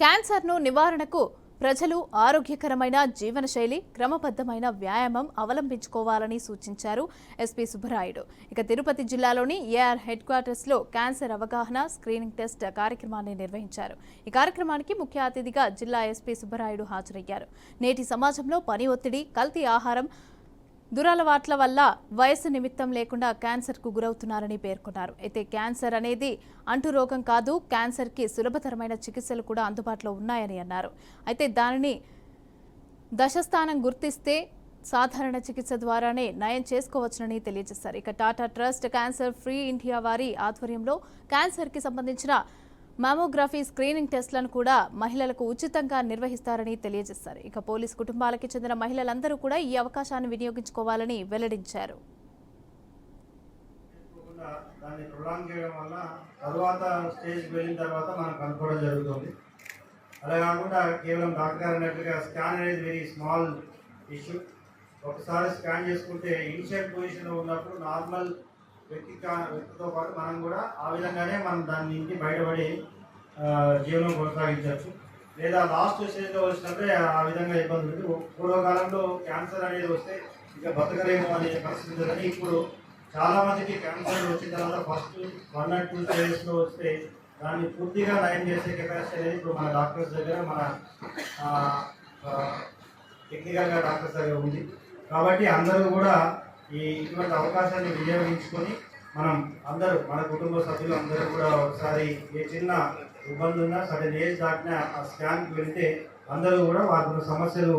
క్యాన్సర్ను నివారణకు ప్రజలు ఆరోగ్యకరమైన జీవనశైలి, క్రమబద్ధమైన వ్యాయామం అవలంబించుకోవాలని సూచించారు ఎస్పీ సుబ్బరాయుడు. ఇక తిరుపతి జిల్లాలోని ఏఆర్ హెడ్ క్వార్టర్స్లో క్యాన్సర్ అవగాహన స్క్రీనింగ్ టెస్ట్ కార్యక్రమాన్ని నిర్వహించారు. ఈ కార్యక్రమానికి ముఖ్య అతిథిగా జిల్లా ఎస్పీ సుబ్బరాయుడు హాజరయ్యారు. నేటి సమాజంలో పని ఒత్తిడి, కల్తీ ఆహారం, దురలవాట్ల వల్ల వయసు నిమిత్తం లేకుండా క్యాన్సర్కు గురవుతున్నారని పేర్కొన్నారు. అయితే క్యాన్సర్ అనేది అంటురోగం కాదు, క్యాన్సర్కి సులభతరమైన చికిత్సలు కూడా అందుబాటులో ఉన్నాయని అన్నారు. అయితే దానిని దశస్థానం గుర్తిస్తే సాధారణ చికిత్స ద్వారానే నయం చేసుకోవచ్చునని తెలియజేశారు. ఇక Tata trust cancer free India వారి ఆధ్వర్యంలో క్యాన్సర్కి సంబంధించిన మామోగ్రఫీ స్క్రీనింగ్ టెస్టులను కూడా మహిళలకు ఉచితంగా నిర్వహిస్తారని తెలియజేశారు. ఇక పోలీస్ కుటుంబాలకి చెందిన మహిళలందరూ కూడా ఈ అవకాశాన్ని వినియోగించుకోవాలని వెల్లడించారు. దాన్ని ప్రొలాంగ్ చేయడం వల్ల తర్వాత స్టేజ్కి వెళ్ళిన తర్వాత మనం కనుక్కోవడం జరుగుతుంది. అలా కాకుండా కేవలం డాక్టర్ అన్నట్లుగా స్కాన్ అనేది వెరీ స్మాల్ ఇష్యూ. ఒకసారి స్కాన్ చేసుకుంటే ఇనిషియల్ పొజిషన్లో ఉన్నప్పుడు నార్మల్ వ్యక్తితో పాటు మనం కూడా ఆ విధంగానే మనం దాని నుంచి బయటపడి జీవనం కొనసాగించవచ్చు. లేదా లాస్ట్ స్టేజ్లో వచ్చినప్పుడే ఆ విధంగా ఇబ్బంది ఉంది. పూర్వకాలంలో క్యాన్సర్ అనేది వస్తే ఇక బతకలేము అనే పరిస్థితి ఉందని ఇప్పుడు చాలామందికి క్యాన్సర్ వచ్చిన తర్వాత ఫస్ట్ 1 or 2 స్టేజెస్లో వస్తే దాన్ని పూర్తిగా నయం చేసే కెపాసిటీ అనేది ఇప్పుడు మన డాక్టర్స్ దగ్గర, మన టెక్నికల్గా డాక్టర్స్ దగ్గర ఉంది. కాబట్టి అందరూ కూడా ఇటువంటి అవకాశాన్ని వినియోగించుకొని మనం అందరూ, మన కుటుంబ సభ్యులు అందరూ కూడా ఒకసారి ఏ చిన్న ఇబ్బంది ఉన్నా సడన్ ఏజ్ దాటినా ఆ స్కాన్కి వెళ్తే అందరూ కూడా వాటి సమస్యలు